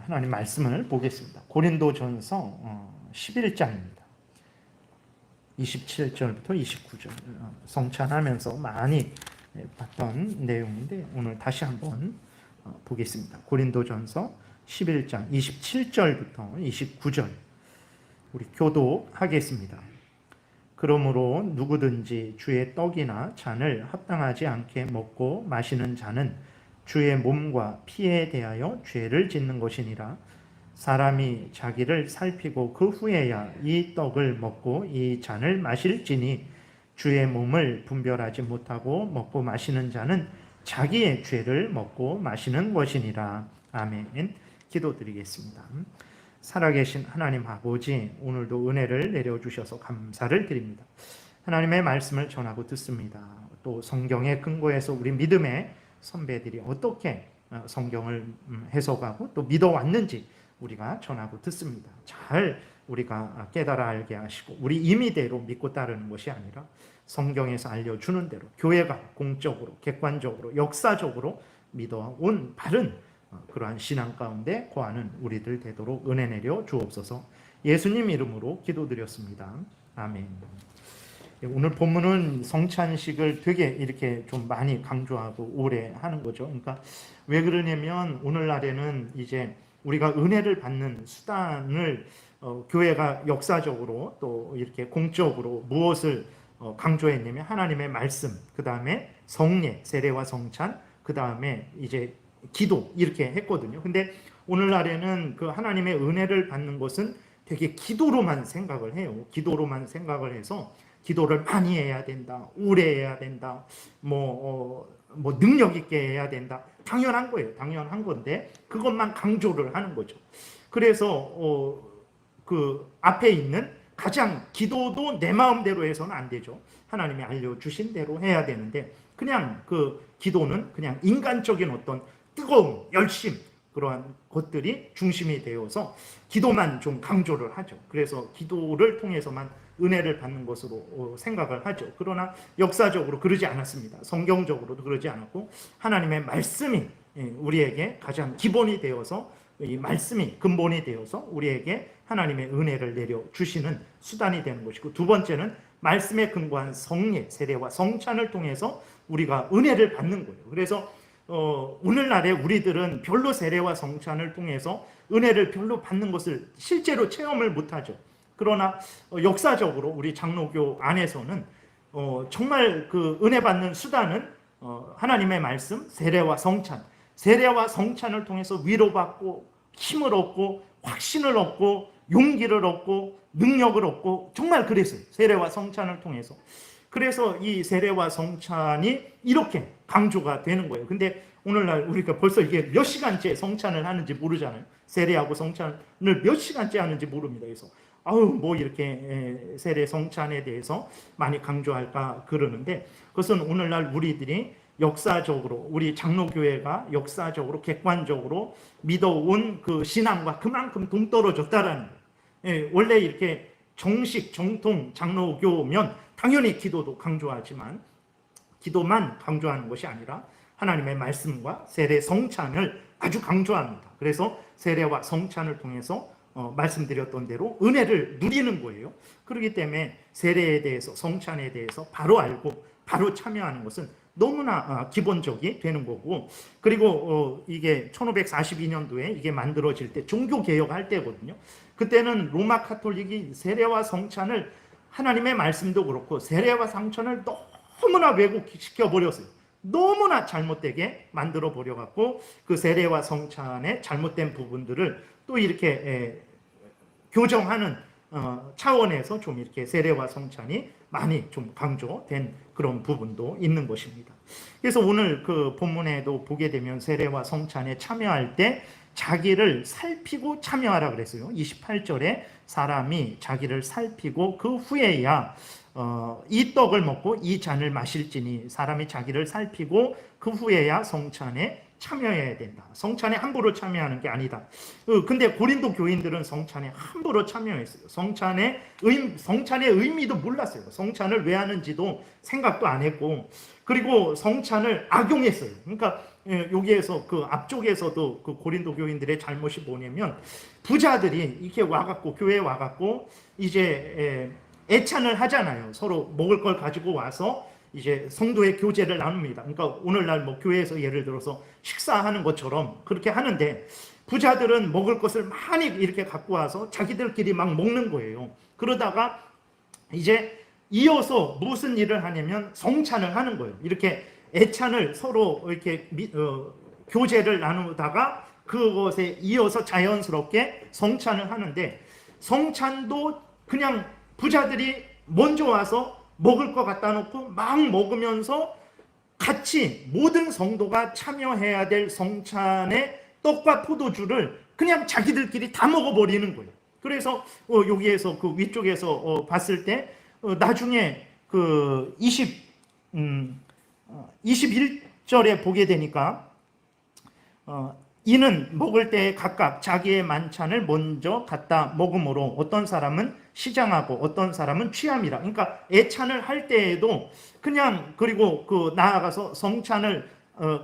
하나님 말씀을 보겠습니다. 고린도전서 11장입니다. 27절부터 29절 성찬하면서 많이 봤던 내용인데 오늘 다시 한번 보겠습니다. 고린도전서 11장 27절부터 29절 우리 교독하겠습니다. 그러므로 누구든지 주의 떡이나 잔을 합당하지 않게 먹고 마시는 자는 주의 몸과 피에 대하여 죄를 짓는 것이니라. 사람이 자기를 살피고 그 후에야 이 떡을 먹고 이 잔을 마실지니 주의 몸을 분별하지 못하고 먹고 마시는 자는 자기의 죄를 먹고 마시는 것이니라. 아멘. 기도드리겠습니다. 살아계신 하나님 아버지, 오늘도 은혜를 내려주셔서 감사를 드립니다. 하나님의 말씀을 전하고 듣습니다. 또 성경의 근거에서 우리 믿음의 선배들이 어떻게 성경을 해석하고 또 믿어왔는지 우리가 전하고 듣습니다. 잘 우리가 깨달아 알게 하시고 우리 임의대로 믿고 따르는 것이 아니라 성경에서 알려주는 대로 교회가 공적으로 객관적으로 역사적으로 믿어온 바른 그러한 신앙 가운데 거하는 우리들 되도록 은혜 내려 주옵소서. 예수님 이름으로 기도드렸습니다. 아멘. 오늘 본문은 성찬식을 되게 이렇게 좀 많이 강조하고 오래 하는 거죠. 그러니까 왜 그러냐면 오늘날에는 이제 우리가 은혜를 받는 수단을 교회가 역사적으로 또 이렇게 공적으로 무엇을 강조했냐면 하나님의 말씀, 그 다음에 성례, 세례와 성찬, 그 다음에 이제 기도 이렇게 했거든요. 근데 오늘날에는 그 하나님의 은혜를 받는 것은 되게 기도로만 생각을 해요. 기도로만 생각을 해서 기도를 많이 해야 된다, 오래 해야 된다, 뭐 능력 있게 해야 된다. 당연한 거예요. 당연한 건데 그것만 강조를 하는 거죠. 그래서 그 앞에 있는 가장 기도도 내 마음대로 해서는 안 되죠. 하나님이 알려주신 대로 해야 되는데 그냥 그 기도는 그냥 인간적인 어떤 뜨거움, 열심 그러한 것들이 중심이 되어서 기도만 좀 강조를 하죠. 그래서 기도를 통해서만 은혜를 받는 것으로 생각을 하죠. 그러나 역사적으로 그러지 않았습니다. 성경적으로도 그러지 않았고 하나님의 말씀이 우리에게 가장 기본이 되어서 이 말씀이 근본이 되어서 우리에게 하나님의 은혜를 내려주시는 수단이 되는 것이고 두 번째는 말씀에 근거한 성례, 세례와 성찬을 통해서 우리가 은혜를 받는 거예요. 그래서 오늘날에 우리들은 별로 세례와 성찬을 통해서 은혜를 별로 받는 것을 실제로 체험을 못하죠. 그러나 역사적으로 우리 장로교 안에서는 정말 그 은혜 받는 수단은 하나님의 말씀, 세례와 성찬, 세례와 성찬을 통해서 위로받고 힘을 얻고 확신을 얻고 용기를 얻고 능력을 얻고 정말 그랬어요. 세례와 성찬을 통해서. 그래서 이 세례와 성찬이 이렇게 강조가 되는 거예요. 근데 오늘날 우리가 벌써 이게 몇 시간째 성찬을 하는지 모르잖아요. 세례하고 성찬을 몇 시간째 하는지 모릅니다. 그래서 뭐 이렇게 세례 성찬에 대해서 많이 강조할까 그러는데 그것은 오늘날 우리들이 역사적으로 우리 장로교회가 역사적으로 객관적으로 믿어온 그 신앙과 그만큼 동떨어졌다라는 거예요. 원래 이렇게 정식 정통 장로교면 당연히 기도도 강조하지만 기도만 강조하는 것이 아니라 하나님의 말씀과 세례 성찬을 아주 강조합니다. 그래서 세례와 성찬을 통해서 말씀드렸던 대로 은혜를 누리는 거예요. 그렇기 때문에 세례에 대해서 성찬에 대해서 바로 알고 바로 참여하는 것은 너무나 기본적이 되는 거고 그리고 이게 1542년도에 이게 만들어질 때 종교개혁할 때거든요. 그때는 로마 카톨릭이 세례와 성찬을 하나님의 말씀도 그렇고 세례와 성찬을 너무나 왜곡시켜 버렸어요. 너무나 잘못되게 만들어 버려갖고 그 세례와 성찬의 잘못된 부분들을 또 이렇게 교정하는 차원에서 좀 이렇게 세례와 성찬이 많이 좀 강조된 그런 부분도 있는 것입니다. 그래서 오늘 그 본문에도 보게 되면 세례와 성찬에 참여할 때 자기를 살피고 참여하라 그랬어요. 28절에 사람이 자기를 살피고 그 후에야 이 떡을 먹고 이 잔을 마실지니 사람이 자기를 살피고 그 후에야 성찬에 참여해야 된다. 성찬에 함부로 참여하는 게 아니다. 근데 고린도 교인들은 성찬에 함부로 참여했어요. 성찬의 의미도 몰랐어요. 성찬을 왜 하는지도 생각도 안 했고 그리고 성찬을 악용했어요. 그러니까 여기에서 그 앞쪽에서도 그 고린도 교인들의 잘못이 뭐냐면 부자들이 이렇게 와갖고 교회에 와갖고 이제 애찬을 하잖아요. 서로 먹을 걸 가지고 와서 이제 성도의 교제를 나눕니다. 그러니까 오늘날 뭐 교회에서 예를 들어서 식사하는 것처럼 그렇게 하는데 부자들은 먹을 것을 많이 이렇게 갖고 와서 자기들끼리 막 먹는 거예요. 그러다가 이제 이어서 무슨 일을 하냐면 성찬을 하는 거예요. 이렇게 애찬을 서로 이렇게 교제를 나누다가 그것에 이어서 자연스럽게 성찬을 하는데 성찬도 그냥 부자들이 먼저 와서 먹을 거 갖다 놓고 막 먹으면서 같이 모든 성도가 참여해야 될 성찬의 떡과 포도주를 그냥 자기들끼리 다 먹어버리는 거예요. 그래서 여기에서 그 위쪽에서 봤을 때 나중에 그 21절에 보게 되니까 이는 먹을 때에 각각 자기의 만찬을 먼저 갖다 먹음으로 어떤 사람은 시장하고 어떤 사람은 취함이라. 그러니까 애찬을 할 때에도 그냥 그리고 그 나아가서 성찬을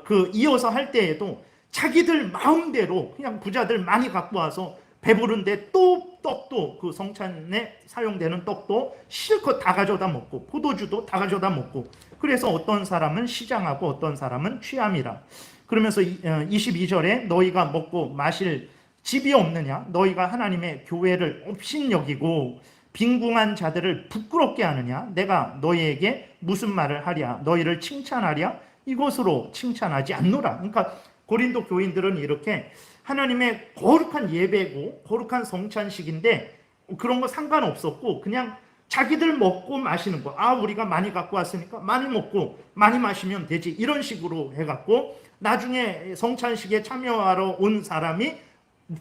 그 이어서 할 때에도 자기들 마음대로 그냥 부자들 많이 갖고 와서 배부른데 또 떡도 그 성찬에 사용되는 떡도 실컷 다 가져다 먹고 포도주도 다 가져다 먹고 그래서 어떤 사람은 시장하고 어떤 사람은 취함이라. 그러면서 22절에 너희가 먹고 마실 집이 없느냐? 너희가 하나님의 교회를 업신여기고 빈궁한 자들을 부끄럽게 하느냐? 내가 너희에게 무슨 말을 하랴? 너희를 칭찬하랴? 이것으로 칭찬하지 않노라. 그러니까 고린도 교인들은 이렇게 하나님의 거룩한 예배고 거룩한 성찬식인데 그런 거 상관없었고 그냥 자기들 먹고 마시는 거. 우리가 많이 갖고 왔으니까 많이 먹고 많이 마시면 되지. 이런 식으로 해갖고 나중에 성찬식에 참여하러 온 사람이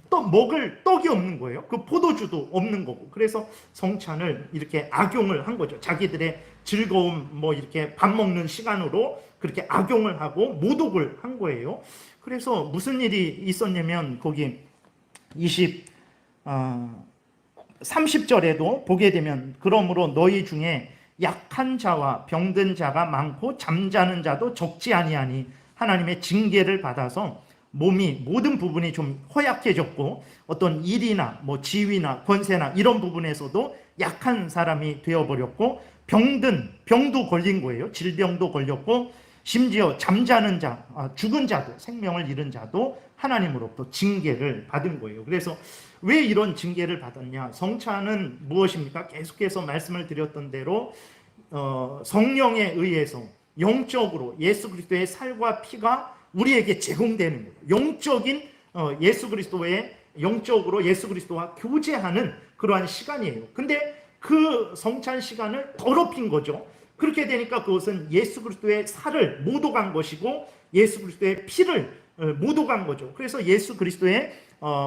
또 먹을 떡이 없는 거예요. 그 포도주도 없는 거고. 그래서 성찬을 이렇게 악용을 한 거죠. 자기들의 즐거움 뭐 이렇게 밥 먹는 시간으로 그렇게 악용을 하고 모독을 한 거예요. 그래서 무슨 일이 있었냐면 거기 30절에도 보게 되면 그러므로 너희 중에 약한 자와 병든 자가 많고 잠자는 자도 적지 아니하니 하나님의 징계를 받아서 몸이 모든 부분이 좀 허약해졌고 어떤 일이나 뭐 지위나 권세나 이런 부분에서도 약한 사람이 되어버렸고 병도 걸린 거예요. 질병도 걸렸고 심지어 잠자는 자, 죽은 자도 생명을 잃은 자도 하나님으로부터 징계를 받은 거예요. 그래서 왜 이런 징계를 받았냐? 성찬은 무엇입니까? 계속해서 말씀을 드렸던 대로 성령에 의해서 영적으로 예수 그리스도의 살과 피가 우리에게 제공되는 거예요. 영적인 예수 그리스도의 영적으로 예수 그리스도와 교제하는 그러한 시간이에요. 근데 그 성찬 시간을 더럽힌 거죠. 그렇게 되니까 그것은 예수 그리스도의 살을 모독한 것이고 예수 그리스도의 피를 모독한 거죠. 그래서 예수 그리스도의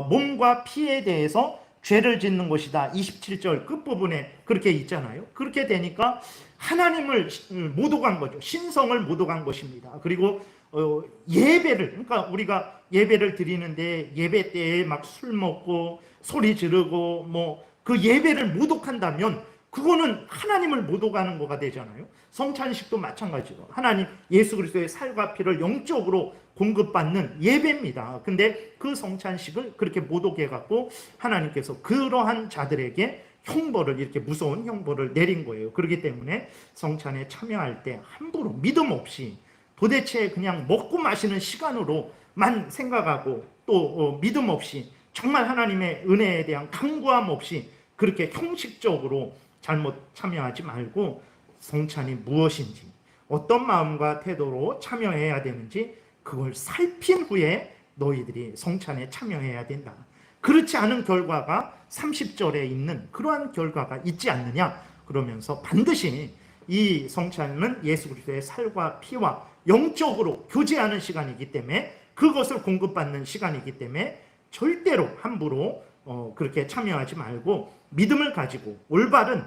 몸과 피에 대해서 죄를 짓는 것이다. 27절 끝부분에 그렇게 있잖아요. 그렇게 되니까 하나님을 모독한 거죠. 신성을 모독한 것입니다. 그리고 예배를, 그러니까 우리가 예배를 드리는데 예배 때에 막 술 먹고 소리 지르고 뭐 그 예배를 모독한다면 그거는 하나님을 모독하는 거가 되잖아요. 성찬식도 마찬가지로 하나님 예수 그리스도의 살과 피를 영적으로 공급받는 예배입니다. 근데 그 성찬식을 그렇게 모독해 갖고 하나님께서 그러한 자들에게 형벌을 이렇게 무서운 형벌을 내린 거예요. 그렇기 때문에 성찬에 참여할 때 함부로 믿음 없이 도대체 그냥 먹고 마시는 시간으로만 생각하고 또 믿음 없이 정말 하나님의 은혜에 대한 간구함 없이 그렇게 형식적으로 잘못 참여하지 말고 성찬이 무엇인지 어떤 마음과 태도로 참여해야 되는지 그걸 살핀 후에 너희들이 성찬에 참여해야 된다. 그렇지 않은 결과가 30절에 있는 그러한 결과가 있지 않느냐 그러면서 반드시 이 성찬은 예수 그리스도의 살과 피와 영적으로 교제하는 시간이기 때문에 그것을 공급받는 시간이기 때문에 절대로 함부로 그렇게 참여하지 말고 믿음을 가지고 올바른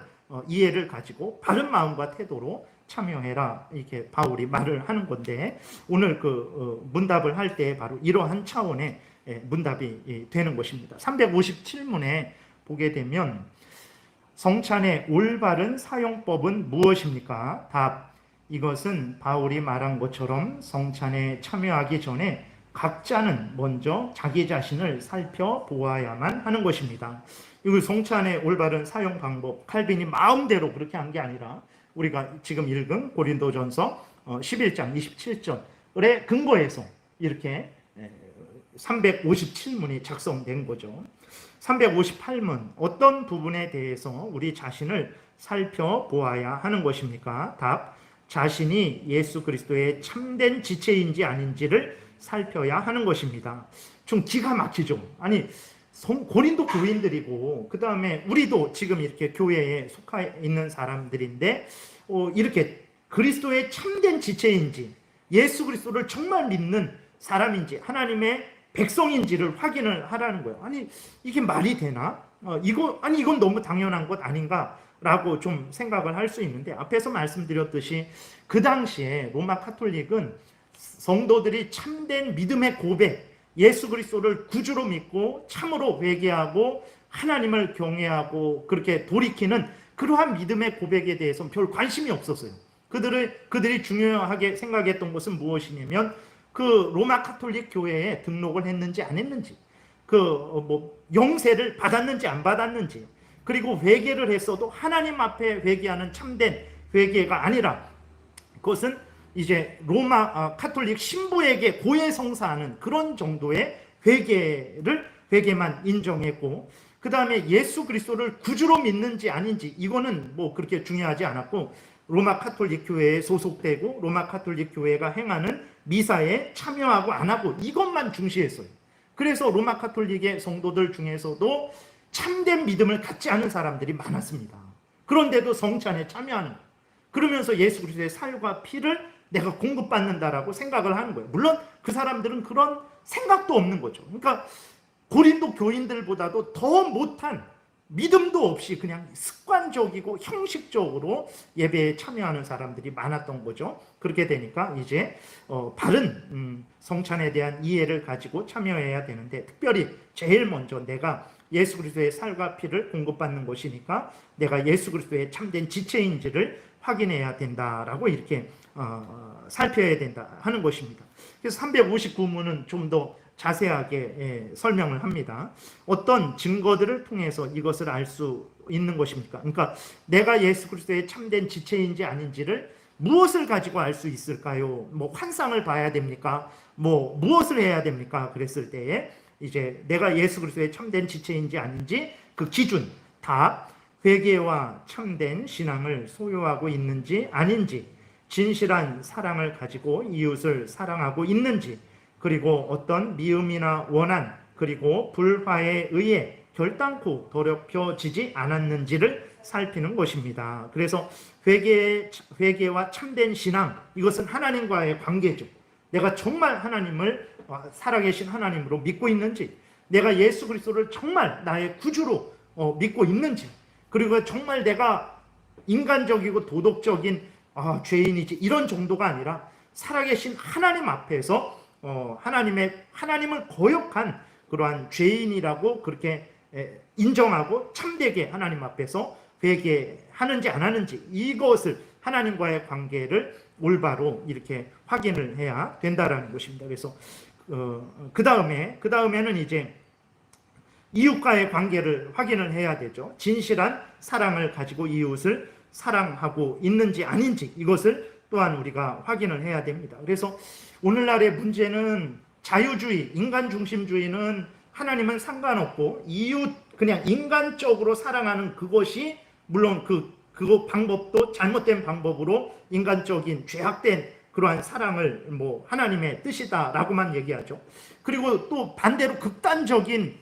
이해를 가지고 바른 마음과 태도로 참여해라 이렇게 바울이 말을 하는 건데 오늘 그 문답을 할 때 바로 이러한 차원의 문답이 되는 것입니다. 357문에 보게 되면 성찬의 올바른 사용법은 무엇입니까? 답. 이것은 바울이 말한 것처럼 성찬에 참여하기 전에 각자는 먼저 자기 자신을 살펴보아야만 하는 것입니다. 이거 성찬의 올바른 사용 방법, 칼빈이 마음대로 그렇게 한 게 아니라 우리가 지금 읽은 고린도전서 11장 27절에 근거해서 이렇게 357문이 작성된 거죠. 358문, 어떤 부분에 대해서 우리 자신을 살펴보아야 하는 것입니까? 답, 자신이 예수 그리스도의 참된 지체인지 아닌지를 살펴야 하는 것입니다. 좀 기가 막히죠. 아니, 고린도 교인들이고 그 다음에 우리도 지금 이렇게 교회에 속해 있는 사람들인데 이렇게 그리스도의 참된 지체인지, 예수 그리스도를 정말 믿는 사람인지, 하나님의 백성인지를 확인을 하라는 거예요. 아니, 이게 말이 되나? 이건 너무 당연한 것 아닌가라고 좀 생각을 할 수 있는데, 앞에서 말씀드렸듯이 그 당시에 로마 카톨릭은 성도들이 참된 믿음의 고백, 예수 그리스도를 구주로 믿고 참으로 회개하고 하나님을 경외하고 그렇게 돌이키는 그러한 믿음의 고백에 대해서는 별 관심이 없었어요. 그들이 중요하게 생각했던 것은 무엇이냐면 그 로마 카톨릭 교회에 등록을 했는지 안 했는지, 영세를 받았는지 안 받았는지, 그리고 회개를 했어도 하나님 앞에 회개하는 참된 회개가 아니라 그것은 이제 로마 카톨릭 신부에게 고해성사하는 그런 정도의 회개만 인정했고, 그 다음에 예수 그리스도를 구주로 믿는지 아닌지 이거는 뭐 그렇게 중요하지 않았고, 로마 카톨릭 교회에 소속되고 로마 카톨릭 교회가 행하는 미사에 참여하고 안 하고 이것만 중시했어요. 그래서 로마 카톨릭의 성도들 중에서도 참된 믿음을 갖지 않은 사람들이 많았습니다. 그런데도 성찬에 참여하는 거예요. 그러면서 예수 그리스도의 살과 피를 내가 공급받는다라고 생각을 하는 거예요. 물론 그 사람들은 그런 생각도 없는 거죠. 그러니까 고린도 교인들보다도 더 못한, 믿음도 없이 그냥 습관적이고 형식적으로 예배에 참여하는 사람들이 많았던 거죠. 그렇게 되니까 이제 바른 성찬에 대한 이해를 가지고 참여해야 되는데, 특별히 제일 먼저 내가 예수 그리스도의 살과 피를 공급받는 것이니까 내가 예수 그리스도의 참된 지체인지를 확인해야 된다라고 이렇게 살펴야 된다 하는 것입니다. 그래서 359문은 좀 더 자세하게 설명을 합니다. 어떤 증거들을 통해서 이것을 알 수 있는 것입니까? 그러니까 내가 예수 그리스도의 참된 지체인지 아닌지를 무엇을 가지고 알 수 있을까요? 뭐 환상을 봐야 됩니까? 뭐 무엇을 해야 됩니까? 그랬을 때에 이제 내가 예수 그리스도의 참된 지체인지 아닌지 그 기준, 답, 회개와 참된 신앙을 소유하고 있는지 아닌지, 진실한 사랑을 가지고 이웃을 사랑하고 있는지, 그리고 어떤 미움이나 원한, 그리고 불화에 의해 결단코 더럽혀지지 않았는지를 살피는 것입니다. 그래서 회개와 참된 신앙, 이것은 하나님과의 관계죠. 내가 정말 하나님을 살아계신 하나님으로 믿고 있는지, 내가 예수 그리스도를 정말 나의 구주로 믿고 있는지, 그리고 정말 내가 인간적이고 도덕적인 죄인이지 이런 정도가 아니라 살아계신 하나님 앞에서 하나님을 거역한 그러한 죄인이라고 그렇게 인정하고 참되게 하나님 앞에서 회개하는지 안 하는지, 이것을 하나님과의 관계를 올바로 이렇게 확인을 해야 된다라는 것입니다. 그래서 그 다음에는 이제 이웃과의 관계를 확인을 해야 되죠. 진실한 사랑을 가지고 이웃을 사랑하고 있는지 아닌지, 이것을 또한 우리가 확인을 해야 됩니다. 그래서 오늘날의 문제는 자유주의, 인간중심주의는 하나님은 상관없고 이웃 그냥 인간적으로 사랑하는 그것이, 물론 그거 방법도 잘못된 방법으로 인간적인 죄악된 그러한 사랑을 하나님의 뜻이다라고만 얘기하죠. 그리고 또 반대로 극단적인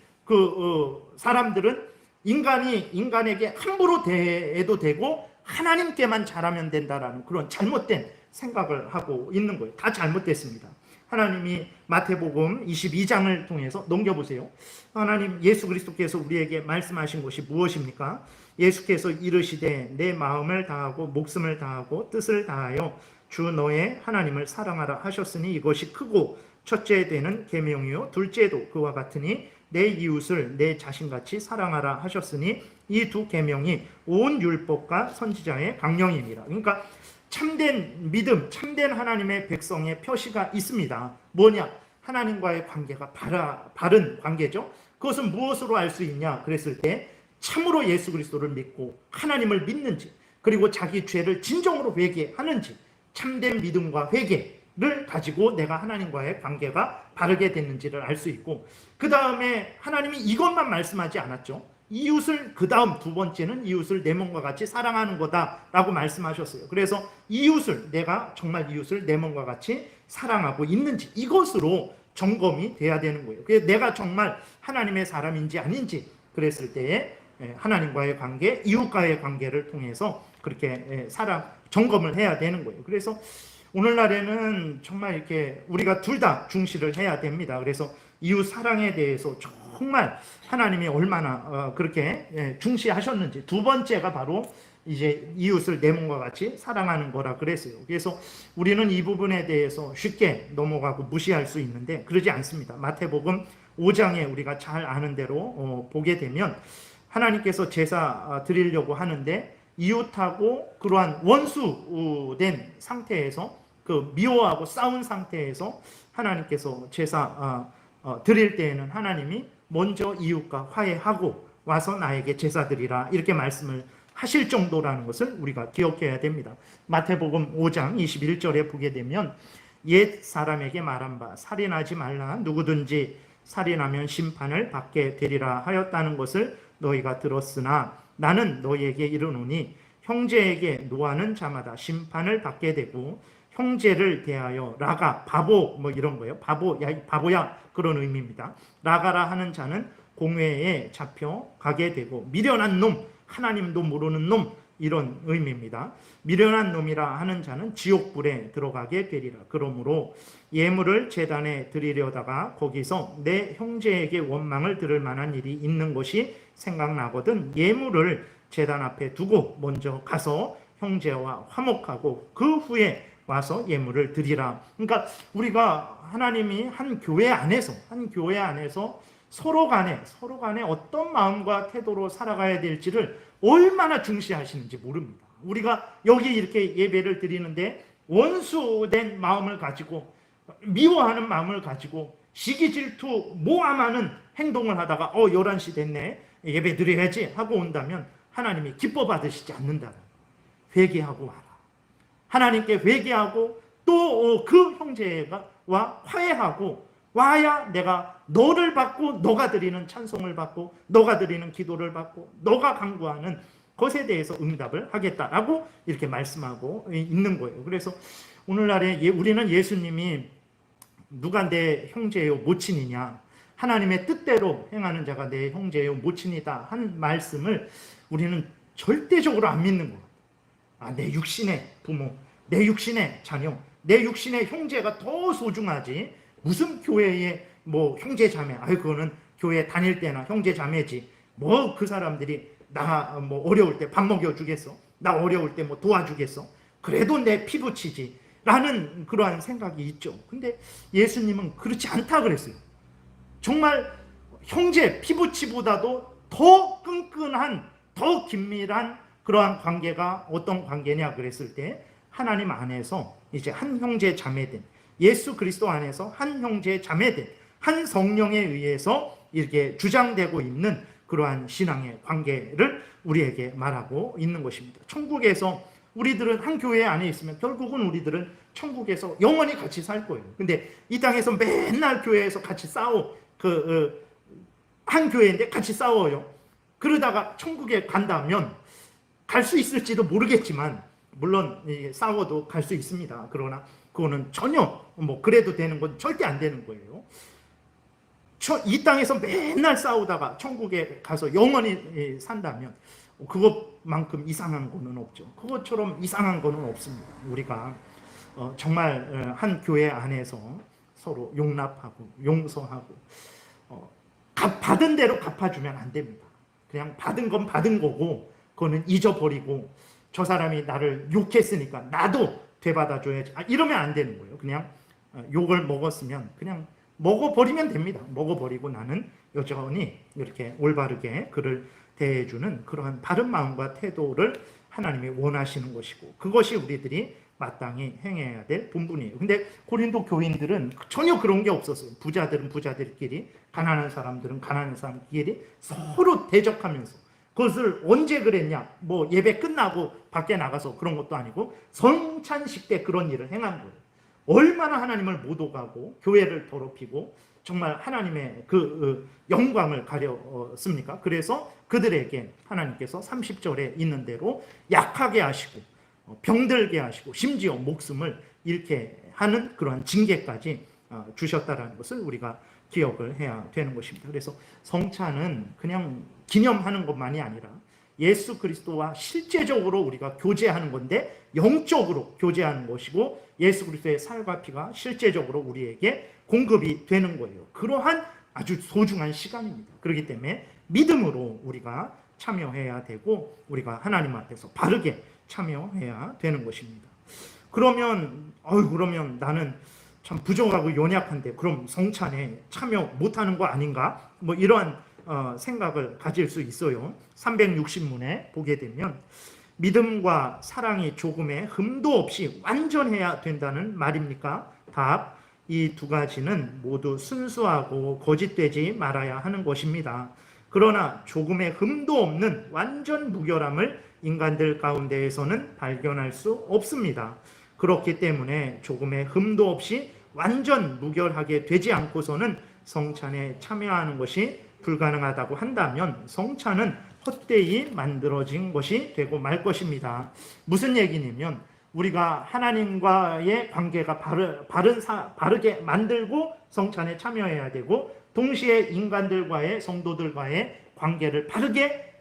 사람들은 인간에게 함부로 대해도 되고 하나님께만 잘하면 된다라는 그런 잘못된 생각을 하고 있는 거예요. 다 잘못됐습니다. 하나님이 마태복음 22장을 통해서 넘겨보세요. 하나님 예수 그리스도께서 우리에게 말씀하신 것이 무엇입니까? 예수께서 이르시되 내 마음을 다하고 목숨을 다하고 뜻을 다하여 주 너의 하나님을 사랑하라 하셨으니 이것이 크고 첫째 되는 계명이요 둘째도 그와 같으니 내 이웃을 내 자신같이 사랑하라 하셨으니 이 두 계명이 온 율법과 선지자의 강령입니다. 그러니까 참된 믿음, 참된 하나님의 백성의 표시가 있습니다. 뭐냐? 하나님과의 관계가 바른 관계죠. 그것은 무엇으로 알 수 있냐? 그랬을 때 참으로 예수 그리스도를 믿고 하나님을 믿는지, 그리고 자기 죄를 진정으로 회개하는지, 참된 믿음과 회개를 가지고 내가 하나님과의 관계가 바르게 됐는지를 알 수 있고, 그 다음에 하나님이 이것만 말씀하지 않았죠. 이웃을, 그 다음 두 번째는 이웃을 내 몸과 같이 사랑하는 거다라고 말씀하셨어요. 그래서 이웃을, 내가 정말 이웃을 내 몸과 같이 사랑하고 있는지, 이것으로 점검이 돼야 되는 거예요. 그래서 내가 정말 하나님의 사람인지 아닌지, 그랬을 때에 하나님과의 관계, 이웃과의 관계를 통해서 그렇게 점검을 해야 되는 거예요. 그래서 오늘날에는 정말 이렇게 우리가 둘 다 중시를 해야 됩니다. 그래서 이웃 사랑에 대해서 정말 하나님이 얼마나 그렇게 중시하셨는지, 두 번째가 바로 이제 이웃을 내 몸과 같이 사랑하는 거라 그랬어요. 그래서 우리는 이 부분에 대해서 쉽게 넘어가고 무시할 수 있는데 그러지 않습니다. 마태복음 5장에 우리가 잘 아는 대로 보게 되면 하나님께서 제사 드리려고 하는데 이웃하고 그러한 원수된 상태에서, 그 미워하고 싸운 상태에서 하나님께서 제사 드릴 때에는 하나님이 먼저 이웃과 화해하고 와서 나에게 제사 드리라, 이렇게 말씀을 하실 정도라는 것을 우리가 기억해야 됩니다. 마태복음 5장 21절에 보게 되면 옛 사람에게 말한 바 살인하지 말라, 누구든지 살인하면 심판을 받게 되리라 하였다는 것을 너희가 들었으나 나는 너희에게 이르노니 형제에게 노하는 자마다 심판을 받게 되고, 형제를 대하여 라가, 바보, 뭐 이런 거예요. 바보야, 그런 의미입니다. 라가라 하는 자는 공회에 잡혀 가게 되고, 미련한 놈, 하나님도 모르는 놈, 이런 의미입니다. 미련한 놈이라 하는 자는 지옥불에 들어가게 되리라. 그러므로 예물을 제단에 드리려다가 거기서 내 형제에게 원망을 들을 만한 일이 있는 것이 생각나거든 예물을 제단 앞에 두고 먼저 가서 형제와 화목하고 그 후에 와서 예물을 드리라. 그러니까 우리가 하나님이 한 교회 안에서 서로 간에 어떤 마음과 태도로 살아가야 될지를 얼마나 중시하시는지 모릅니다. 우리가 여기 이렇게 예배를 드리는데 원수된 마음을 가지고, 미워하는 마음을 가지고 시기 질투 모함하는 행동을 하다가 11시 됐네, 예배 드려야지 하고 온다면 하나님이 기뻐 받으시지 않는다. 회개하고 와라. 하나님께 회개하고 또 그 형제와 화해하고 와야 내가 너를 받고 너가 드리는 찬송을 받고 너가 드리는 기도를 받고 너가 간구하는 것에 대해서 응답을 하겠다라고 이렇게 말씀하고 있는 거예요. 그래서 오늘날에 우리는 예수님이 누가 내 형제요 모친이냐, 하나님의 뜻대로 행하는 자가 내 형제요 모친이다 한 말씀을 우리는 절대적으로 안 믿는 거예요. 내 육신의 부모, 내 육신의 자녀, 내 육신의 형제가 더 소중하지, 무슨 교회에 뭐 형제 자매, 그거는 교회 다닐 때나 형제 자매지, 뭐 그 사람들이 나 뭐 어려울 때 밥 먹여주겠어, 나 어려울 때 뭐 도와주겠어, 그래도 내 피부치지 라는 그러한 생각이 있죠. 근데 예수님은 그렇지 않다 그랬어요. 정말 형제 피부치보다도 더 끈끈한, 더 긴밀한 그러한 관계가 어떤 관계냐 그랬을 때, 하나님 안에서 이제 한 형제 자매된, 예수 그리스도 안에서 한 형제 자매된, 한 성령에 의해서 이렇게 주장되고 있는 그러한 신앙의 관계를 우리에게 말하고 있는 것입니다. 천국에서 우리들은 한 교회 안에 있으면 결국은 우리들은 천국에서 영원히 같이 살 거예요. 근데 이 땅에서 맨날 교회에서 같이 한 교회인데 같이 싸워요. 그러다가 천국에 간다면 갈 수 있을지도 모르겠지만, 물론 싸워도 갈 수 있습니다. 그러나 그거는 전혀 뭐 그래도 되는 건 절대 안 되는 거예요. 이 땅에서 맨날 싸우다가 천국에 가서 영원히 산다면 그것만큼 이상한 거는 없죠. 그것처럼 이상한 거는 없습니다. 우리가 정말 한 교회 안에서 서로 용납하고 용서하고 받은 대로 갚아주면 안 됩니다. 그냥 받은 건 받은 거고 그거는 잊어버리고, 저 사람이 나를 욕했으니까 나도 되받아줘야지, 이러면 안 되는 거예요. 그냥 욕을 먹었으면 그냥 먹어버리면 됩니다. 먹어버리고 나는 여전히 이렇게 올바르게 그를 대해주는 그러한 바른 마음과 태도를 하나님이 원하시는 것이고, 그것이 우리들이 마땅히 행해야 될 본분이에요. 근데 고린도 교인들은 전혀 그런 게 없었어요. 부자들은 부자들끼리, 가난한 사람들은 가난한 사람끼리 서로 대적하면서, 그것을 언제 그랬냐? 뭐 예배 끝나고 밖에 나가서 그런 것도 아니고 성찬식 때 그런 일을 행한 거예요. 얼마나 하나님을 못 오가고 교회를 더럽히고 정말 하나님의 그 영광을 가렸습니까? 그래서 그들에게 하나님께서 30절에 있는 대로 약하게 하시고 병들게 하시고 심지어 목숨을 잃게 하는 그러한 징계까지 주셨다라는 것을 우리가 기억을 해야 되는 것입니다. 그래서 성찬은 그냥 기념하는 것만이 아니라 예수 그리스도와 실제적으로 우리가 교제하는 건데, 영적으로 교제하는 것이고 예수 그리스도의 살과 피가 실제적으로 우리에게 공급이 되는 거예요. 그러한 아주 소중한 시간입니다. 그렇기 때문에 믿음으로 우리가 참여해야 되고 우리가 하나님 앞에서 바르게 참여해야 되는 것입니다. 그러면 나는 참 부족하고 연약한데 그럼 성찬에 참여 못하는 거 아닌가? 뭐 이러한 생각을 가질 수 있어요. 360문에 보게 되면 믿음과 사랑이 조금의 흠도 없이 완전해야 된다는 말입니까? 답, 이 두 가지는 모두 순수하고 거짓되지 말아야 하는 것입니다. 그러나 조금의 흠도 없는 완전 무결함을 인간들 가운데에서는 발견할 수 없습니다. 그렇기 때문에 조금의 흠도 없이 완전 무결하게 되지 않고서는 성찬에 참여하는 것이 불가능하다고 한다면 성찬은 헛되이 만들어진 것이 되고 말 것입니다. 무슨 얘기냐면 우리가 하나님과의 관계가 바르게 만들고 성찬에 참여해야 되고, 동시에 인간들과의, 성도들과의 관계를 바르게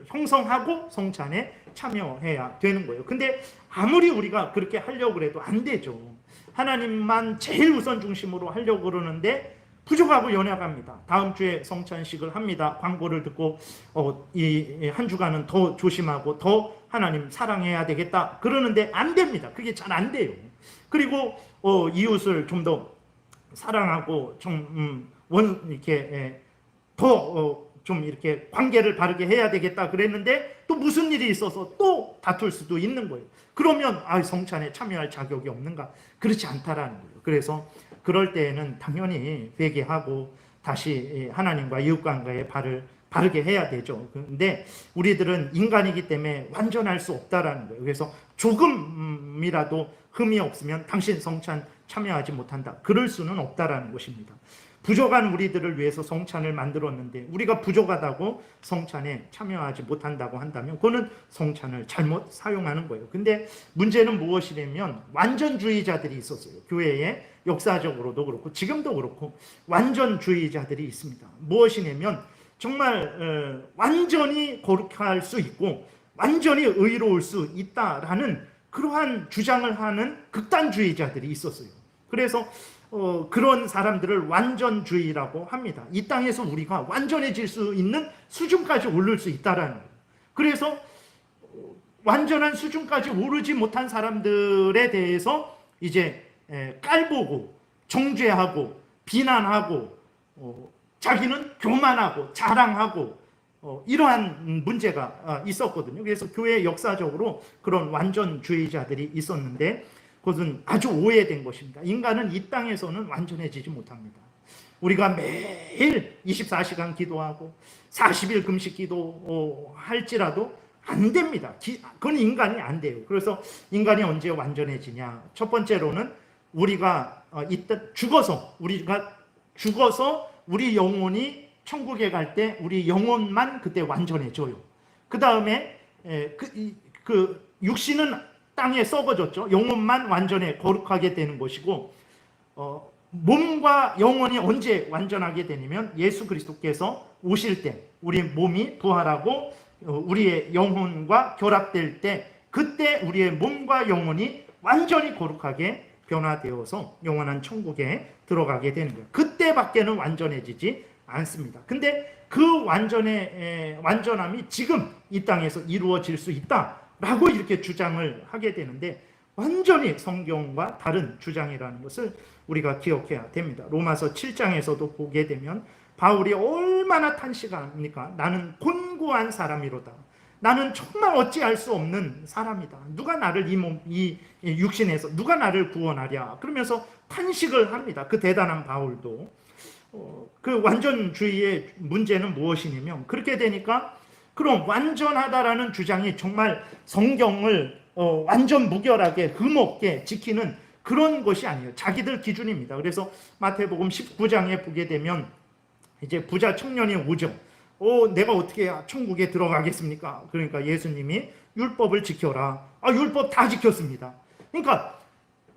형성하고 성찬에 참여해야 되는 거예요. 근데 아무리 우리가 그렇게 하려고 해도 안 되죠. 하나님만 제일 우선 중심으로 하려고 그러는데 부족하고 연약합니다. 다음 주에 성찬식을 합니다. 광고를 듣고 이 한 주간은 더 조심하고 더 하나님 사랑해야 되겠다 그러는데 안 됩니다. 그게 잘 안 돼요. 그리고 이웃을 좀 더 사랑하고 좀 이렇게 좀 이렇게 관계를 바르게 해야 되겠다 그랬는데 또 무슨 일이 있어서 또 다툴 수도 있는 거예요. 그러면 성찬에 참여할 자격이 없는가? 그렇지 않다라는 거예요. 그래서 그럴 때에는 당연히 회개하고 다시 하나님과 이웃관계의 바르게 해야 되죠. 근데 우리들은 인간이기 때문에 완전할 수 없다라는 거예요. 그래서 조금이라도 흠이 없으면 당신 성찬 참여하지 못한다. 그럴 수는 없다라는 것입니다. 부족한 우리들을 위해서 성찬을 만들었는데 우리가 부족하다고 성찬에 참여하지 못한다고 한다면 그거는 성찬을 잘못 사용하는 거예요. 근데 문제는 무엇이냐면 완전주의자들이 있었어요. 교회에 역사적으로도 그렇고 지금도 그렇고 완전주의자들이 있습니다. 무엇이냐면 정말 완전히 거룩할 수 있고 완전히 의로울 수 있다라는 그러한 주장을 하는 극단주의자들이 있었어요. 그래서 그런 사람들을 완전주의라고 합니다. 이 땅에서 우리가 완전해질 수 있는 수준까지 오를 수 있다라는 거예요. 그래서 완전한 수준까지 오르지 못한 사람들에 대해서 이제 깔보고 정죄하고 비난하고 자기는 교만하고 자랑하고 이러한 문제가 있었거든요. 그래서 교회 역사적으로 그런 완전주의자들이 있었는데 그것은 아주 오해된 것입니다. 인간은 이 땅에서는 완전해지지 못합니다. 우리가 매일 24시간 기도하고 40일 금식 기도할지라도 안 됩니다. 그건 인간이 안 돼요. 그래서 인간이 언제 완전해지냐? 첫 번째로는 우리가 우리가 죽어서 우리 영혼이 천국에 갈 때 우리 영혼만 그때 완전해져요. 그 다음에 그 육신은 땅에 썩어졌죠. 영혼만 완전해 거룩하게 되는 것이고 몸과 영혼이 언제 완전하게 되냐면 예수 그리스도께서 오실 때 우리 몸이 부활하고 우리의 영혼과 결합될 때 그때 우리의 몸과 영혼이 완전히 거룩하게 변화되어서 영원한 천국에 들어가게 되는 거예요. 그때밖에는 완전해지지 않습니다. 근데 그 완전함이 지금 이 땅에서 이루어질 수 있다라고 이렇게 주장을 하게 되는데 완전히 성경과 다른 주장이라는 것을 우리가 기억해야 됩니다. 로마서 7장에서도 보게 되면 바울이 얼마나 탄식합니까? 나는 곤고한 사람이로다. 나는 정말 어찌할 수 없는 사람이다. 누가 나를 이 육신에서 누가 나를 구원하랴. 그러면서 탄식을 합니다. 그 대단한 바울도. 그 완전주의의 문제는 무엇이냐면, 그렇게 되니까 그럼 완전하다라는 주장이 정말 성경을 완전 무결하게 흠없게 지키는 그런 것이 아니에요. 자기들 기준입니다. 그래서 마태복음 19장에 보게 되면 이제 부자 청년이 오죠. 내가 어떻게 천국에 들어가겠습니까? 그러니까 예수님이 율법을 지켜라. 율법 다 지켰습니다. 그러니까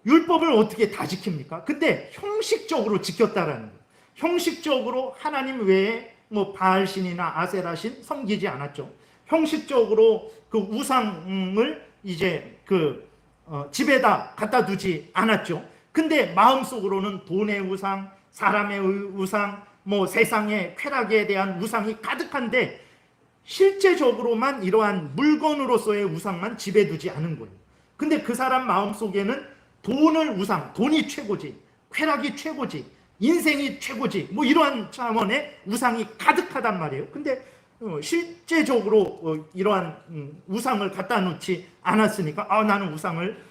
율법을 어떻게 다 지킵니까? 근데 형식적으로 지켰다라는 거예요. 형식적으로 하나님 외에 뭐 바알신이나 아세라신 섬기지 않았죠. 형식적으로 그 우상을 이제 집에다 갖다 두지 않았죠. 근데 마음속으로는 돈의 우상, 사람의 우상, 뭐 세상의 쾌락에 대한 우상이 가득한데 실제적으로만 이러한 물건으로서의 우상만 집에 두지 않은 거예요. 근데 그 사람 마음속에는 돈을 우상, 돈이 최고지, 쾌락이 최고지, 인생이 최고지, 뭐 이러한 차원의 우상이 가득하단 말이에요. 근데 실제적으로 이러한 우상을 갖다 놓지 않았으니까 나는 우상을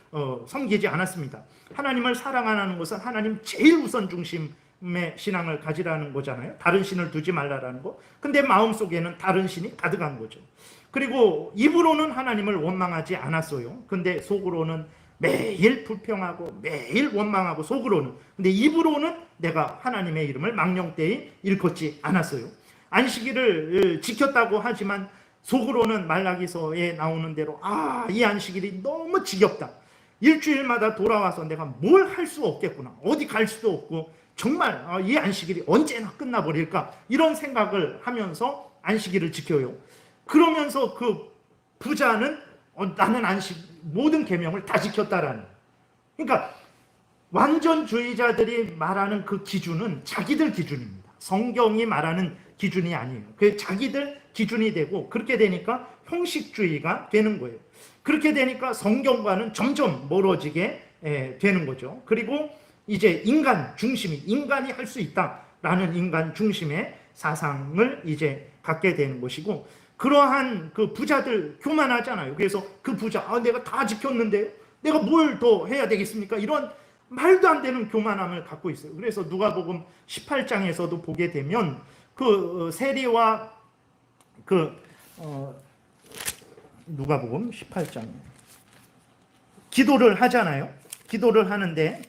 섬기지 않았습니다. 하나님을 사랑하는 것은 하나님 제일 우선 중심의 신앙을 가지라는 거잖아요. 다른 신을 두지 말라라는 거. 근데 마음속에는 다른 신이 가득한 거죠. 그리고 입으로는 하나님을 원망하지 않았어요. 근데 속으로는 매일 불평하고 매일 원망하고 속으로는, 근데 입으로는 내가 하나님의 이름을 망령되이 일컫지 않았어요. 안식일을 지켰다고 하지만 속으로는 말라기서에 나오는 대로 이 안식일이 너무 지겹다. 일주일마다 돌아와서 내가 뭘 할 수 없겠구나. 어디 갈 수도 없고 정말 이 안식일이 언제나 끝나버릴까. 이런 생각을 하면서 안식일을 지켜요. 그러면서 그 부자는 나는 모든 계명을 다 지켰다라는. 그러니까 완전주의자들이 말하는 그 기준은 자기들 기준입니다. 성경이 말하는 기준이 아니에요. 그 자기들 기준이 되고, 그렇게 되니까 형식주의가 되는 거예요. 그렇게 되니까 성경과는 점점 멀어지게 되는 거죠. 그리고 이제 인간 중심이, 인간이 할 수 있다라는 인간 중심의 사상을 이제 갖게 되는 것이고, 그러한 그 부자들 교만하잖아요. 그래서 그 부자, 내가 다 지켰는데 내가 뭘 더 해야 되겠습니까? 이런 말도 안 되는 교만함을 갖고 있어요. 그래서 누가복음 18장에서도 보게 되면 그 세리와 누가복음 18장 기도를 하잖아요. 기도를 하는데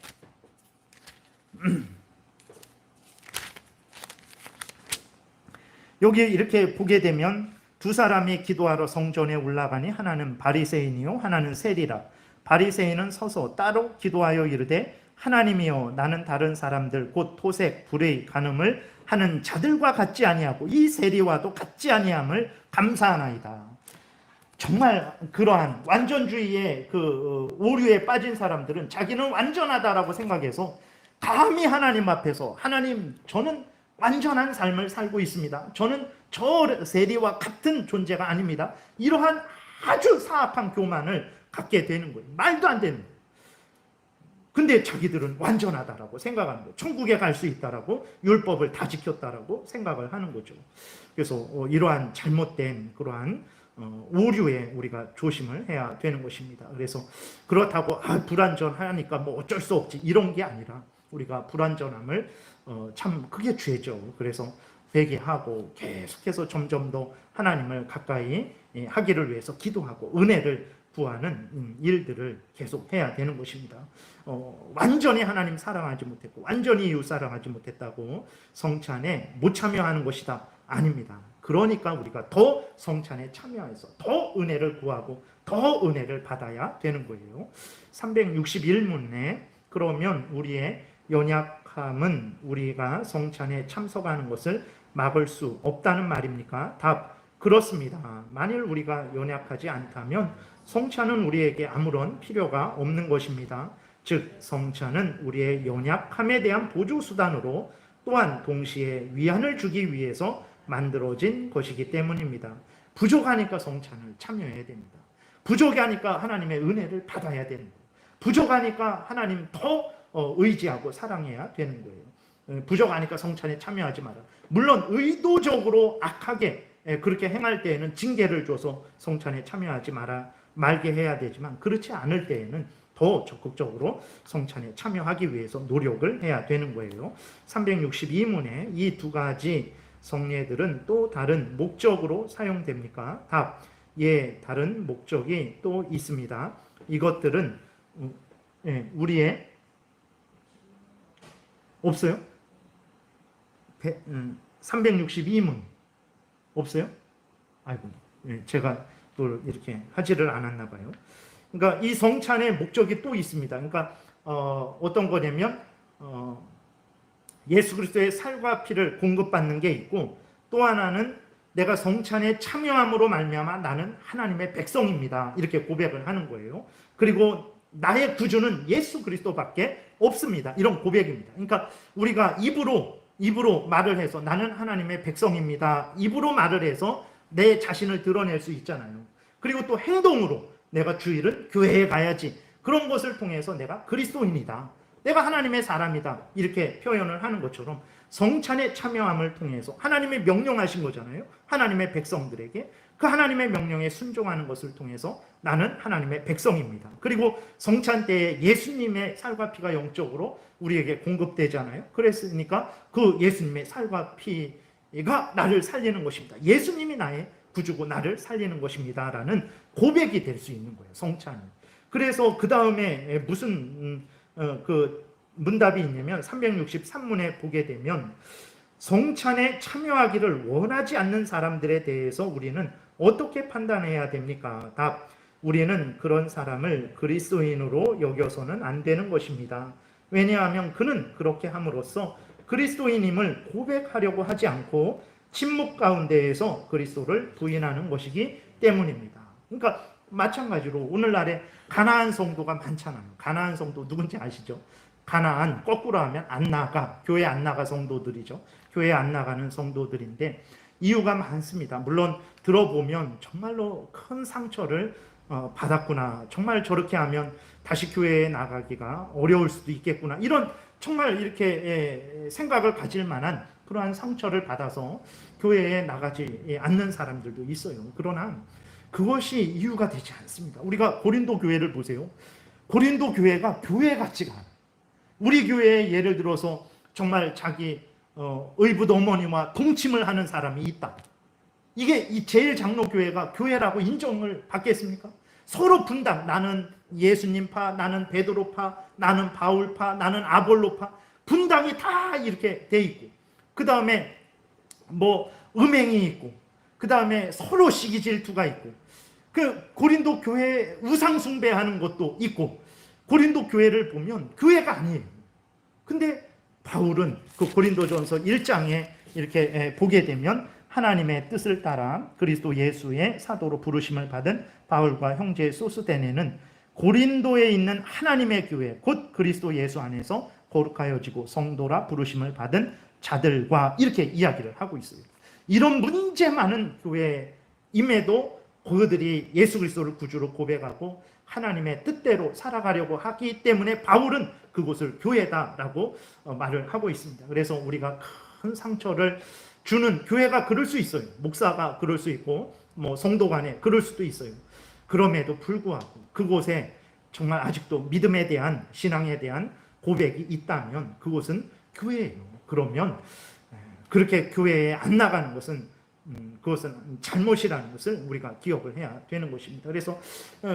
여기 이렇게 보게 되면 두 사람이 기도하러 성전에 올라가니 하나는 바리새인이요 하나는 세리라. 바리새인은 서서 따로 기도하여 이르되 하나님이여 나는 다른 사람들 곧 토색, 불의, 간음을 하는 자들과 같지 아니하고 이 세리와도 같지 아니함을 감사하나이다. 정말 그러한 완전주의의 그 오류에 빠진 사람들은 자기는 완전하다라고 생각해서 감히 하나님 앞에서 하나님 저는 완전한 삶을 살고 있습니다. 저는 저 세리와 같은 존재가 아닙니다. 이러한 아주 사악한 교만을 갖게 되는 거예요. 말도 안 되는 거예요. 근데 자기들은 완전하다라고 생각하는 거예요. 천국에 갈 수 있다라고, 율법을 다 지켰다라고 생각을 하는 거죠. 그래서 이러한 잘못된 그러한 오류에 우리가 조심을 해야 되는 것입니다. 그래서 그렇다고 불완전하니까 뭐 어쩔 수 없지 이런 게 아니라 우리가 불완전함을 참 그게 죄죠. 그래서 회개하고 계속해서 점점 더 하나님을 가까이 하기를 위해서 기도하고 은혜를 구하는 일들을 계속 해야 되는 것입니다. 완전히 하나님 사랑하지 못했고 완전히 이웃 사랑하지 못했다고 성찬에 못 참여하는 것이다. 아닙니다. 그러니까 우리가 더 성찬에 참여해서 더 은혜를 구하고 더 은혜를 받아야 되는 거예요. 361문에 그러면 우리의 연약함은 우리가 성찬에 참석하는 것을 막을 수 없다는 말입니까? 답, 그렇습니다. 만일 우리가 연약하지 않다면 성찬은 우리에게 아무런 필요가 없는 것입니다. 즉 성찬은 우리의 연약함에 대한 보조수단으로 또한 동시에 위안을 주기 위해서 만들어진 것이기 때문입니다. 부족하니까 성찬을 참여해야 됩니다. 부족하니까 하나님의 은혜를 받아야 되는 거예요. 부족하니까 하나님 더 의지하고 사랑해야 되는 거예요. 부족하니까 성찬에 참여하지 마라. 물론 의도적으로 악하게 그렇게 행할 때에는 징계를 줘서 성찬에 참여하지 말게 해야 되지만, 그렇지 않을 때에는 더 적극적으로 성찬에 참여하기 위해서 노력을 해야 되는 거예요. 362문에 이 두 가지 성례들은 또 다른 목적으로 사용됩니까? 답, 예, 다른 목적이 또 있습니다. 이것들은 우리의 없어요? 362문 없어요? 아이고, 제가 또 이렇게 하지를 않았나 봐요. 그러니까 이 성찬의 목적이 또 있습니다. 그러니까 어떤 거냐면 예수 그리스도의 살과 피를 공급받는 게 있고, 또 하나는 내가 성찬에 참여함으로 말미암아 나는 하나님의 백성입니다. 이렇게 고백을 하는 거예요. 그리고 나의 구주는 예수 그리스도밖에 없습니다. 이런 고백입니다. 그러니까 우리가 입으로 말을 해서 나는 하나님의 백성입니다. 입으로 말을 해서 내 자신을 드러낼 수 있잖아요. 그리고 또 행동으로 내가 주일은 교회에 가야지. 그런 것을 통해서 내가 그리스도인이다. 내가 하나님의 사람이다. 이렇게 표현을 하는 것처럼 성찬에 참여함을 통해서 하나님의 명령하신 거잖아요. 하나님의 백성들에게 그 하나님의 명령에 순종하는 것을 통해서 나는 하나님의 백성입니다. 그리고 성찬 때에 예수님의 살과 피가 영적으로 우리에게 공급되잖아요. 그랬으니까 그 예수님의 살과 피가 나를 살리는 것입니다. 예수님이 나의 구주고 나를 살리는 것입니다. 라는 고백이 될 수 있는 거예요. 성찬이. 그래서 그 다음에 무슨 그 문답이 있냐면 363문에 보게 되면 성찬에 참여하기를 원하지 않는 사람들에 대해서 우리는 어떻게 판단해야 됩니까? 답, 우리는 그런 사람을 그리스도인으로 여겨서는 안 되는 것입니다. 왜냐하면 그는 그렇게 함으로써 그리스도인임을 고백하려고 하지 않고 침묵 가운데에서 그리스도를 부인하는 것이기 때문입니다. 그러니까 마찬가지로 오늘날에 가나안 성도가 많잖아요. 가나안 성도 누군지 아시죠? 가나안, 거꾸로 하면 안 나가, 교회 안 나가 성도들이죠. 교회 안 나가는 성도들인데 이유가 많습니다. 물론 들어보면 정말로 큰 상처를 받았구나. 정말 저렇게 하면 다시 교회에 나가기가 어려울 수도 있겠구나. 이런 정말 이렇게 생각을 가질 만한 그러한 상처를 받아서 교회에 나가지 않는 사람들도 있어요. 그러나 그것이 이유가 되지 않습니다. 우리가 고린도 교회를 보세요. 고린도 교회가 교회 같지가 않아요. 우리 교회에 예를 들어서 정말 자기 의붓 어머니와 동침을 하는 사람이 있다. 이게 이 제일 장로교회가 교회라고 인정을 받겠습니까? 서로 분당, 나는 예수님파, 나는 베드로파, 나는 바울파, 나는 아볼로파, 분당이 다 이렇게 돼 있고, 그 다음에 뭐 음행이 있고, 그 다음에 서로 시기 질투가 있고, 그 고린도 교회 우상 숭배하는 것도 있고, 고린도 교회를 보면 교회가 아니에요. 근데 바울은 그 고린도전서 1장에 이렇게 보게 되면 하나님의 뜻을 따라 그리스도 예수의 사도로 부르심을 받은 바울과 형제 소스데네는 고린도에 있는 하나님의 교회 곧 그리스도 예수 안에서 거룩하여지고 성도라 부르심을 받은 자들과 이렇게 이야기를 하고 있어요. 이런 문제 많은 교회임에도 그들이 예수 그리스도를 구주로 고백하고 하나님의 뜻대로 살아가려고 하기 때문에 바울은 그곳을 교회다라고 말을 하고 있습니다. 그래서 우리가 큰 상처를 주는 교회가 그럴 수 있어요. 목사가 그럴 수 있고 뭐 성도 간에 그럴 수도 있어요. 그럼에도 불구하고 그곳에 정말 아직도 믿음에 대한, 신앙에 대한 고백이 있다면 그곳은 교회예요. 그러면 그렇게 교회에 안 나가는 것은 그것은 잘못이라는 것을 우리가 기억을 해야 되는 것입니다. 그래서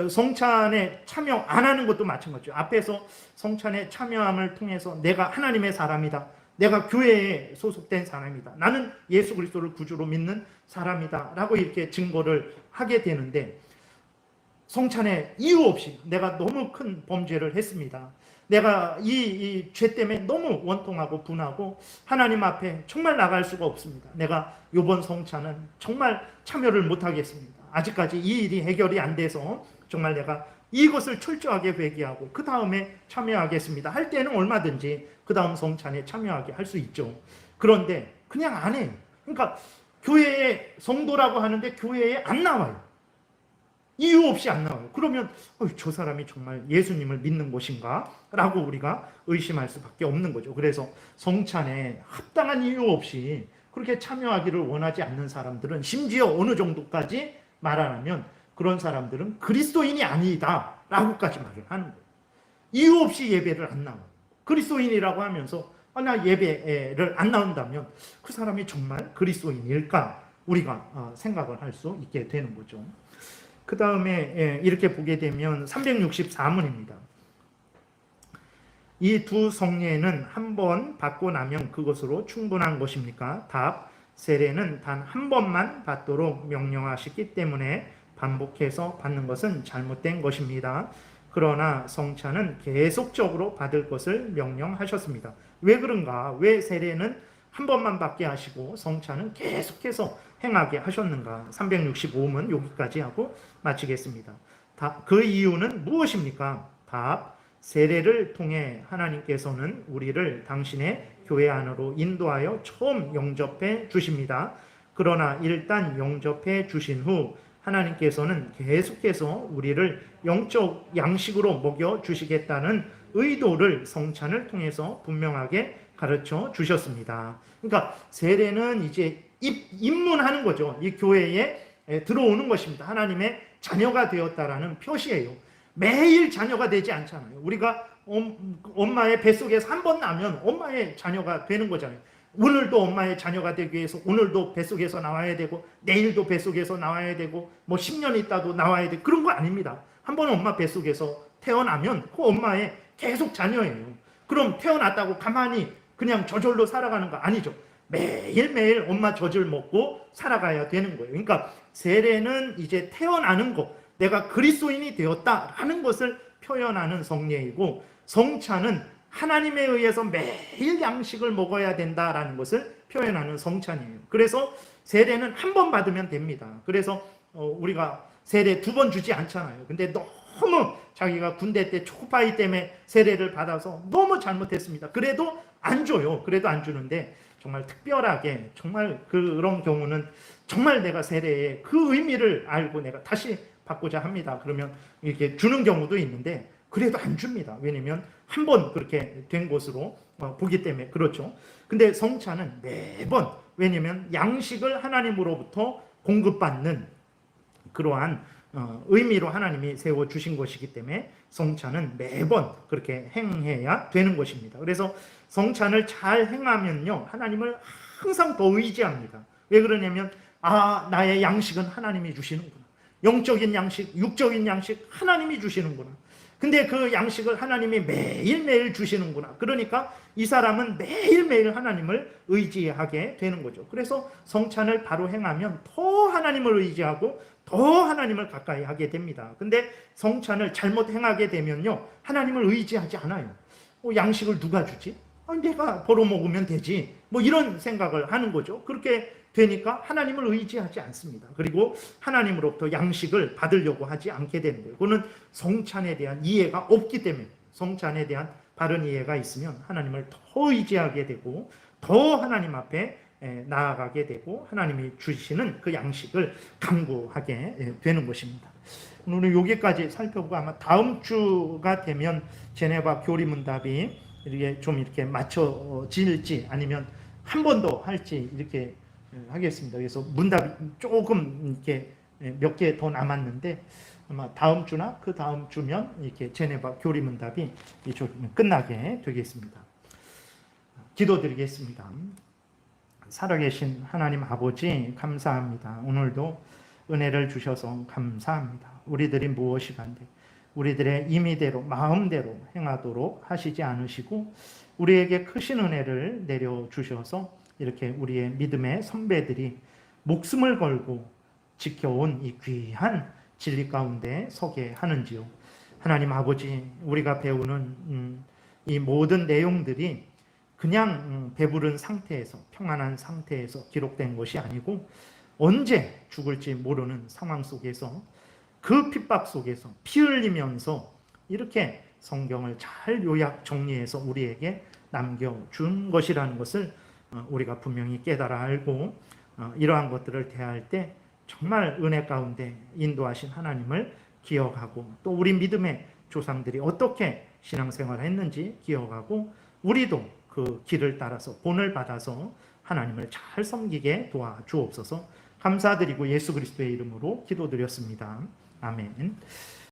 성찬에 참여 안 하는 것도 마찬가지죠. 앞에서 성찬에 참여함을 통해서 내가 하나님의 사람이다. 내가 교회에 소속된 사람이다. 나는 예수 그리스도를 구주로 믿는 사람이다. 라고 이렇게 증거를 하게 되는데 성찬에 이유 없이 내가 너무 큰 범죄를 했습니다. 내가 이 죄 때문에 너무 원통하고 분하고 하나님 앞에 정말 나갈 수가 없습니다. 내가 이번 성찬은 정말 참여를 못하겠습니다. 아직까지 이 일이 해결이 안 돼서 정말 내가 이것을 철저하게 회개하고 그 다음에 참여하겠습니다. 할 때는 얼마든지 그 다음 성찬에 참여하게 할 수 있죠. 그런데 그냥 안 해요. 그러니까 교회에 성도라고 하는데 교회에 안 나와요. 이유 없이 안 나와요. 그러면 저 사람이 정말 예수님을 믿는 것인가? 라고 우리가 의심할 수밖에 없는 거죠. 그래서 성찬에 합당한 이유 없이 그렇게 참여하기를 원하지 않는 사람들은 심지어 어느 정도까지 말하면 그런 사람들은 그리스도인이 아니다 라고까지 말을 하는 거예요. 이유 없이 예배를 안 나와요. 그리스도인이라고 하면서 나 예배를 안 나온다면 그 사람이 정말 그리스도인일까 우리가 생각을 할 수 있게 되는 거죠. 그 다음에 이렇게 보게 되면 364문입니다. 이 두 성례는 한 번 받고 나면 그것으로 충분한 것입니까? 답, 세례는 단 한 번만 받도록 명령하셨기 때문에 반복해서 받는 것은 잘못된 것입니다. 그러나 성찬은 계속적으로 받을 것을 명령하셨습니다. 왜 그런가? 왜 세례는 한 번만 받게 하시고 성찬은 계속해서 행하게 하셨는가? 365문 여기까지 하고 마치겠습니다. 그 이유는 무엇입니까? 답, 세례를 통해 하나님께서는 우리를 당신의 교회 안으로 인도하여 처음 영접해 주십니다. 그러나 일단 영접해 주신 후 하나님께서는 계속해서 우리를 영적 양식으로 먹여 주시겠다는 의도를 성찬을 통해서 분명하게 가르쳐 주셨습니다. 그러니까 세례는 이제 입문하는 거죠. 이 교회에 들어오는 것입니다. 하나님의 자녀가 되었다라는 표시예요. 매일 자녀가 되지 않잖아요. 우리가 엄마의 뱃속에서 한 번 나면 엄마의 자녀가 되는 거잖아요. 오늘도 엄마의 자녀가 되기 위해서 오늘도 뱃속에서 나와야 되고 내일도 뱃속에서 나와야 되고 뭐 10년 있다도 나와야 되고 그런 거 아닙니다. 한 번 엄마 뱃속에서 태어나면 그 엄마의 계속 자녀예요. 그럼 태어났다고 가만히 그냥 저절로 살아가는 거 아니죠. 매일매일 엄마 젖을 먹고 살아가야 되는 거예요. 그러니까 세례는 이제 태어나는 거, 내가 그리스도인이 되었다라는 것을 표현하는 성례이고, 성찬은 하나님에 의해서 매일 양식을 먹어야 된다라는 것을 표현하는 성찬이에요. 그래서 세례는 한 번 받으면 됩니다. 그래서 우리가 세례 두 번 주지 않잖아요. 근데 너무 자기가 군대 때 초코파이 때문에 세례를 받아서 너무 잘못했습니다. 그래도 안 줘요. 그래도 안 주는데 정말 특별하게 정말 그런 경우는 정말 내가 세례의 그 의미를 알고 내가 다시 받고자 합니다. 그러면 이렇게 주는 경우도 있는데 그래도 안 줍니다. 왜냐면 한 번 그렇게 된 것으로 보기 때문에 그렇죠. 근데 성찬은 매번, 왜냐면 양식을 하나님으로부터 공급받는 그러한 의미로 하나님이 세워주신 것이기 때문에 성찬은 매번 그렇게 행해야 되는 것입니다. 그래서 성찬을 잘 행하면요, 하나님을 항상 더 의지합니다. 왜 그러냐면 나의 양식은 하나님이 주시는구나. 영적인 양식, 육적인 양식 하나님이 주시는구나. 근데 그 양식을 하나님이 매일매일 주시는구나. 그러니까 이 사람은 매일매일 하나님을 의지하게 되는 거죠. 그래서 성찬을 바로 행하면 더 하나님을 의지하고 더 하나님을 가까이 하게 됩니다. 근데 성찬을 잘못 행하게 되면요, 하나님을 의지하지 않아요. 양식을 누가 주지? 내가 벌어먹으면 되지. 뭐 이런 생각을 하는 거죠. 그렇게 되니까 하나님을 의지하지 않습니다. 그리고 하나님으로부터 양식을 받으려고 하지 않게 되는 거예요. 그거는 성찬에 대한 이해가 없기 때문에, 성찬에 대한 바른 이해가 있으면 하나님을 더 의지하게 되고 더 하나님 앞에 나아가게 되고 하나님이 주시는 그 양식을 간구하게 되는 것입니다. 오늘 여기까지 살펴보고 아마 다음 주가 되면 제네바 교리문답이 이렇게 맞춰질지 아니면 한 번 더 할지 이렇게 하겠습니다. 그래서 문답이 조금 이렇게 몇 개 더 남았는데 아마 다음 주나 그 다음 주면 이렇게 제네바 교리 문답이 끝나게 되겠습니다. 기도드리겠습니다. 살아계신 하나님 아버지 감사합니다. 오늘도 은혜를 주셔서 감사합니다. 우리들이 무엇이 간데 우리들의 임의대로 마음대로 행하도록 하시지 않으시고 우리에게 크신 은혜를 내려주셔서 이렇게 우리의 믿음의 선배들이 목숨을 걸고 지켜온 이 귀한 진리 가운데 서게 하는지요. 하나님 아버지, 우리가 배우는 이 모든 내용들이 그냥 배부른 상태에서, 평안한 상태에서 기록된 것이 아니고 언제 죽을지 모르는 상황 속에서, 그 핍박 속에서 피 흘리면서 이렇게 성경을 잘 요약 정리해서 우리에게 남겨준 것이라는 것을 우리가 분명히 깨달아 알고 이러한 것들을 대할 때 정말 은혜 가운데 인도하신 하나님을 기억하고, 또 우리 믿음의 조상들이 어떻게 신앙생활을 했는지 기억하고 우리도 그 길을 따라서 본을 받아서 하나님을 잘 섬기게 도와주옵소서. 감사드리고 예수 그리스도의 이름으로 기도드렸습니다. 아멘.